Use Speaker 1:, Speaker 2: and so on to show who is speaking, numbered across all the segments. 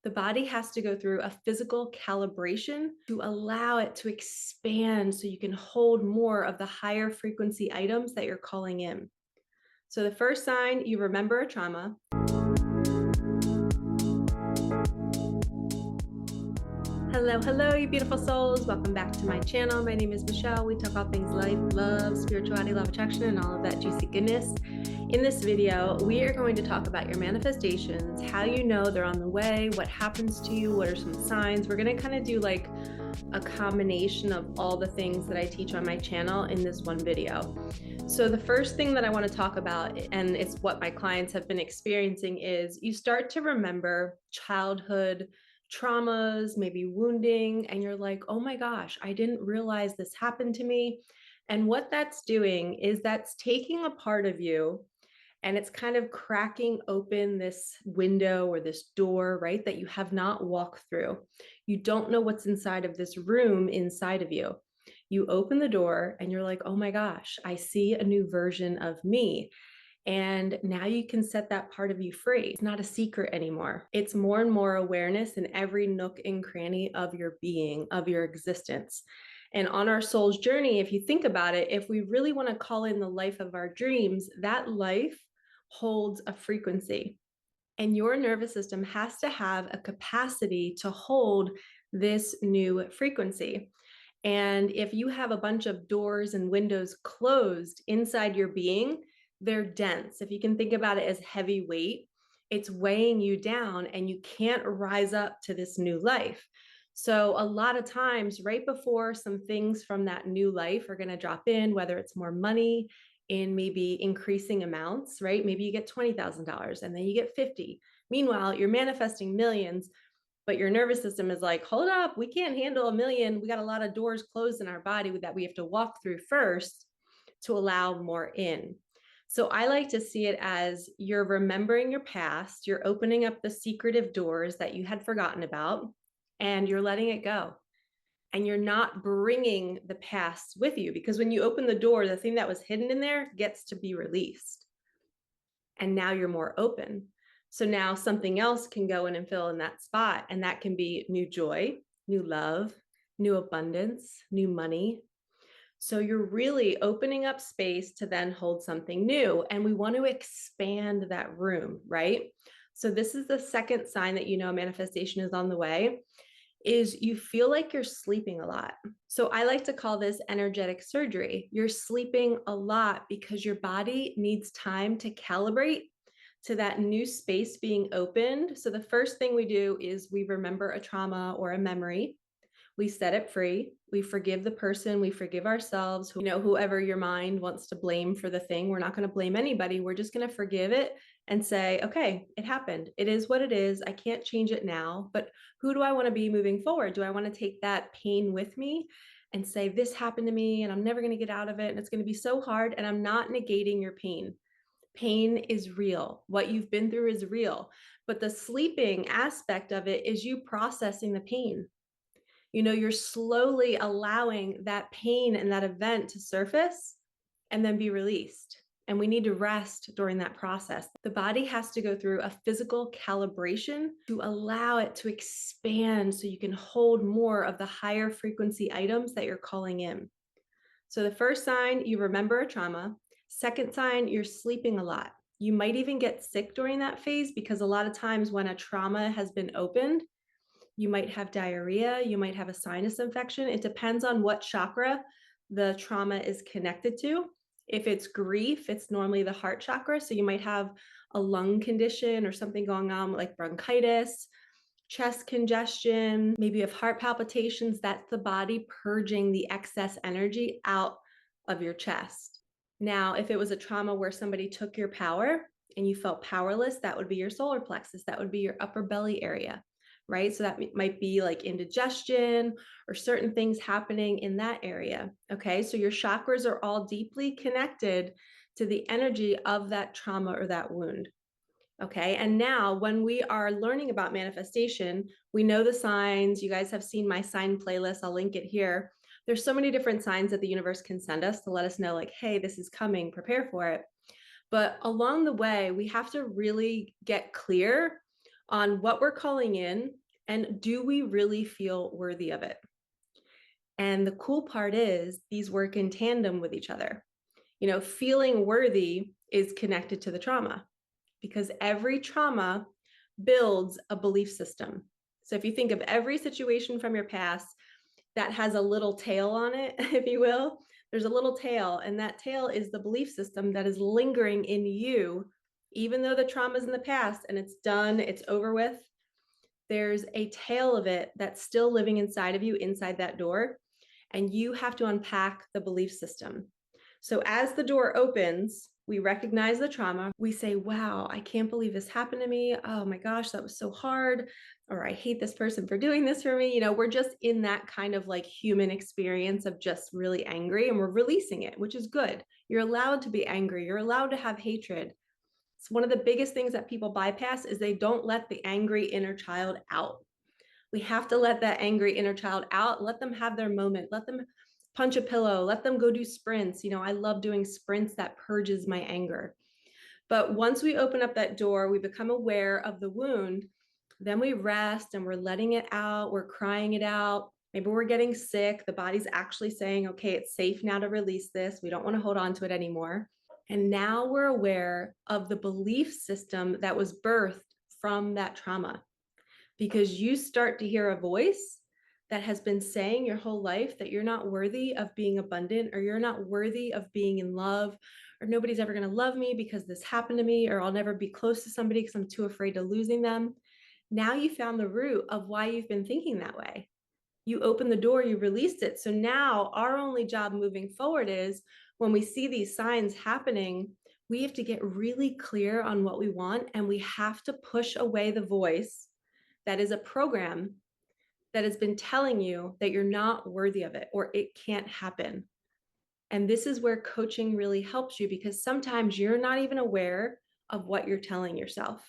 Speaker 1: The body has to go through a physical calibration to allow it to expand so you can hold more of the higher frequency items that you're calling in. So the first sign, you remember a trauma. Hello, you beautiful souls. Welcome back to my channel. My name is Michelle. We talk all things life, love, spirituality, love attraction, and all of that juicy goodness. In this video, we are going to talk about your manifestations, how you know they're on the way, what happens to you, what are some signs. We're going to kind of do like a combination of all the things that I teach on my channel in this one video. So the first thing that I want to talk about, and it's what my clients have been experiencing, is you start to remember childhood traumas, maybe wounding, and you're like, oh my gosh, I didn't realize this happened to me. And what that's doing is that's taking a part of you and it's kind of cracking open this window or this door, right, that you have not walked through. You don't know what's inside of this room inside of you. You open the door and you're like, oh my gosh, I see a new version of me. And now you can set that part of you free. It's not a secret anymore. It's more and more awareness in every nook and cranny of your being, of your existence. And on our soul's journey, if you think about it, if we really want to call in the life of our dreams, that life holds a frequency. And your nervous system has to have a capacity to hold this new frequency. And if you have a bunch of doors and windows closed inside your being, they're dense. If you can think about it as heavy weight, it's weighing you down and you can't rise up to this new life. So a lot of times right before some things from that new life are going to drop in, whether it's more money in maybe increasing amounts, right? Maybe you get $20,000 and then you get 50. Meanwhile, you're manifesting millions, but your nervous system is like, hold up, we can't handle a million. We got a lot of doors closed in our body that we have to walk through first to allow more in. So I like to see it as you're remembering your past, you're opening up the secretive doors that you had forgotten about, and you're letting it go. And you're not bringing the past with you, because when you open the door, the thing that was hidden in there gets to be released. And now you're more open. So now something else can go in and fill in that spot. And that can be new joy, new love, new abundance, new money. So you're really opening up space to then hold something new. And we want to expand that room, right? So this is the second sign that you know manifestation is on the way, is you feel like you're sleeping a lot. So I like to call this energetic surgery. You're sleeping a lot because your body needs time to calibrate to that new space being opened. So the first thing we do is we remember a trauma or a memory. We set it free. We forgive the person. We forgive ourselves. You know, whoever your mind wants to blame for the thing, we're not going to blame anybody. We're just going to forgive it and say, okay, it happened. It is what it is. I can't change it now, but who do I want to be moving forward? Do I want to take that pain with me and say, this happened to me and I'm never going to get out of it and it's going to be so hard? And I'm not negating your pain. Pain is real. What you've been through is real. But the sleeping aspect of it is you processing the pain. You know, you're slowly allowing that pain and that event to surface and then be released. And we need to rest during that process. The body has to go through a physical calibration to allow it to expand so you can hold more of the higher frequency items that you're calling in. So the first sign, you remember a trauma. Second sign, you're sleeping a lot. You might even get sick during that phase, because a lot of times when a trauma has been opened, you might have diarrhea, you might have a sinus infection. It depends on what chakra the trauma is connected to. If it's grief, it's normally the heart chakra. So you might have a lung condition or something going on like bronchitis, chest congestion, maybe you have heart palpitations. That's the body purging the excess energy out of your chest. Now, if it was a trauma where somebody took your power and you felt powerless, that would be your solar plexus. That would be your upper belly area. Right? So that might be like indigestion or certain things happening in that area. Okay. So your chakras are all deeply connected to the energy of that trauma or that wound. Okay. And now when we are learning about manifestation, we know the signs. You guys have seen my sign playlist. I'll link it here. There's so many different signs that the universe can send us to let us know, like, hey, this is coming, prepare for it. But along the way, we have to really get clear on what we're calling in and do we really feel worthy of it? And the cool part is these work in tandem with each other. Feeling worthy is connected to the trauma because every trauma builds a belief system. So if you think of every situation from your past that has a little tail on it, if you will, there's a little tail, and that tail is the belief system that is lingering in you, even though the trauma is in the past and it's done, it's over with. There's a tail of it that's still living inside of you, inside that door, and you have to unpack the belief system. So as the door opens, we recognize the trauma. We say, wow, I can't believe this happened to me. Oh my gosh, that was so hard. Or I hate this person for doing this for me. We're just in that kind of like human experience of just really angry, and we're releasing it, which is good. You're allowed to be angry. You're allowed to have hatred. It's one of the biggest things that people bypass is they don't let the angry inner child out. We have to let that angry inner child out, let them have their moment, let them punch a pillow, let them go do sprints. I love doing sprints that purges my anger. But once we open up that door, we become aware of the wound, then we rest and we're letting it out, we're crying it out. Maybe we're getting sick. The body's actually saying, okay, it's safe now to release this. We don't want to hold on to it anymore. And now we're aware of the belief system that was birthed from that trauma, because you start to hear a voice that has been saying your whole life that you're not worthy of being abundant, or you're not worthy of being in love, or nobody's ever going to love me because this happened to me, or I'll never be close to somebody because I'm too afraid of losing them. Now you found the root of why you've been thinking that way. You opened the door, you released it. So now our only job moving forward is when we see these signs happening, we have to get really clear on what we want, and we have to push away the voice that is a program that has been telling you that you're not worthy of it or it can't happen. And this is where coaching really helps you, because sometimes you're not even aware of what you're telling yourself.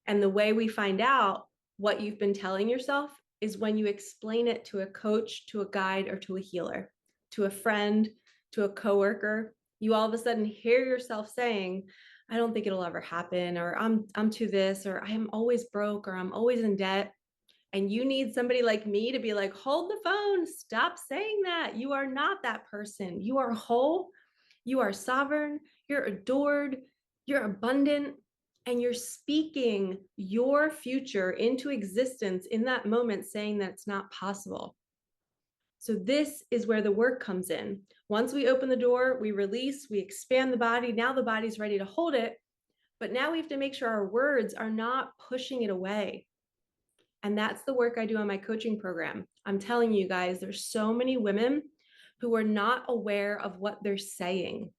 Speaker 1: And the way we find out what you've been telling yourself is when you explain it to a coach, to a guide, or to a healer, to a friend, to a coworker. You all of a sudden hear yourself saying, I don't think it'll ever happen, or I'm too this, or I'm always broke, or I'm always in debt. And you need somebody like me to be like, hold the phone, stop saying that. You are not that person. You are whole, you are sovereign, you're adored, you're abundant, and you're speaking your future into existence in that moment, saying that it's not possible. So this is where the work comes in. Once we open the door, we release, we expand the body. Now the body's ready to hold it, but now we have to make sure our words are not pushing it away. And that's the work I do on my coaching program. I'm telling you guys, there's so many women who are not aware of what they're saying.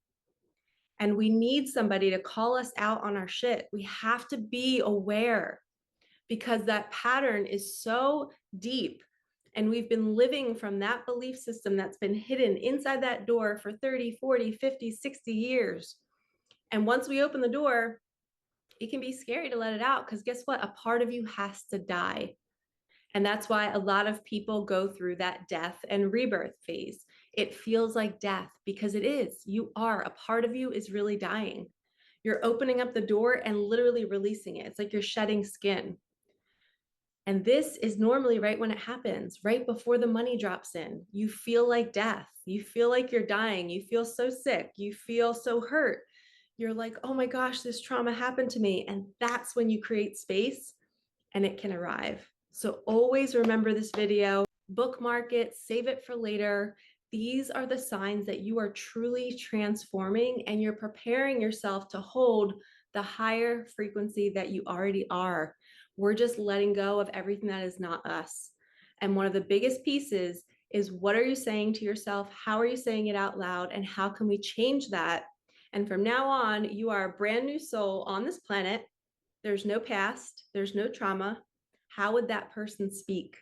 Speaker 1: And we need somebody to call us out on our shit. We have to be aware, because that pattern is so deep. And we've been living from that belief system that's been hidden inside that door for 30, 40, 50, 60 years. And once we open the door, it can be scary to let it out, because guess what? A part of you has to die. And that's why a lot of people go through that death and rebirth phase. It feels like death because it is. You are, a part of you is really dying. You're opening up the door and literally releasing it. It's like you're shedding skin. And this is normally right when it happens, right before the money drops in. You feel like death. You feel like you're dying. You feel so sick. You feel so hurt. You're like, oh my gosh, this trauma happened to me. And that's when you create space and it can arrive. So always remember this video, bookmark it, save it for later. These are the signs that you are truly transforming and you're preparing yourself to hold the higher frequency that you already are. We're just letting go of everything that is not us. And one of the biggest pieces is, what are you saying to yourself? How are you saying it out loud? And how can we change that? And from now on, you are a brand new soul on this planet. There's no past, there's no trauma. How would that person speak?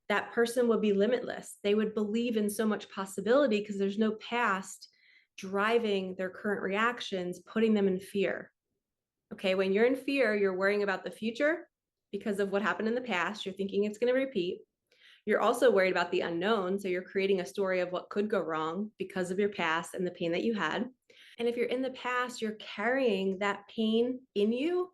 Speaker 1: That person would be limitless. They would believe in so much possibility because there's no past driving their current reactions, putting them in fear. Okay, when you're in fear, you're worrying about the future because of what happened in the past. You're thinking it's going to repeat. You're also worried about the unknown. So you're creating a story of what could go wrong because of your past and the pain that you had. And if you're in the past, you're carrying that pain in you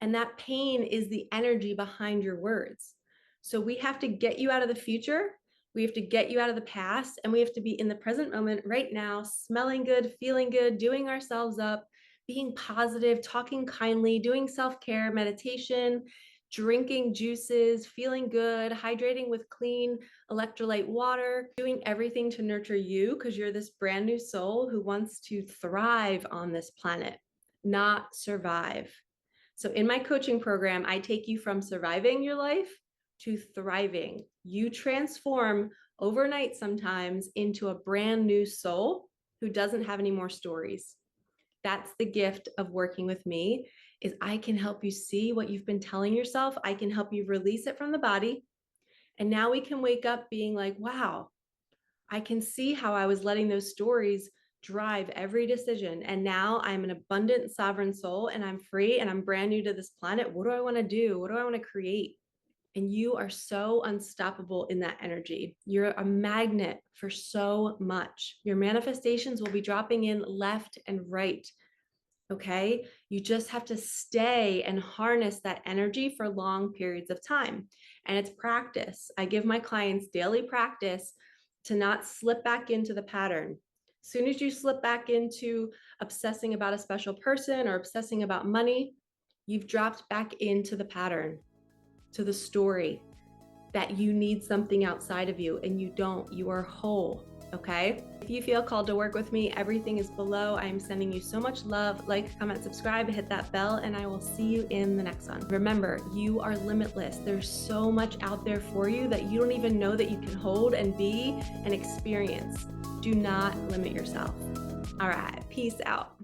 Speaker 1: And that pain is the energy behind your words. So we have to get you out of the future. We have to get you out of the past, and we have to be in the present moment right now, smelling good, feeling good, doing ourselves up, being positive, talking kindly, doing self-care, meditation, drinking juices, feeling good, hydrating with clean electrolyte water, doing everything to nurture you because you're this brand new soul who wants to thrive on this planet, not survive. So in my coaching program, I take you from surviving your life to thriving. You transform overnight sometimes into a brand new soul who doesn't have any more stories. That's the gift of working with me, is I can help you see what you've been telling yourself. I can help you release it from the body. And now we can wake up being like, wow, I can see how I was letting those stories drive every decision. And now I'm an abundant sovereign soul and I'm free and I'm brand new to this planet. What do I want to do? What do I want to create? And you are so unstoppable in that energy. You're a magnet for so much. Your manifestations will be dropping in left and right. Okay. You just have to stay and harness that energy for long periods of time. And it's practice. I give my clients daily practice to not slip back into the pattern. As soon as you slip back into obsessing about a special person or obsessing about money, you've dropped back into the pattern, to the story that you need something outside of you, and you don't. You are whole. Okay? If you feel called to work with me, everything is below. I am sending you so much love. Like, comment, subscribe, hit that bell, and I will see you in the next one. Remember, you are limitless. There's so much out there for you that you don't even know that you can hold and be and experience. Do not limit yourself. All right, peace out.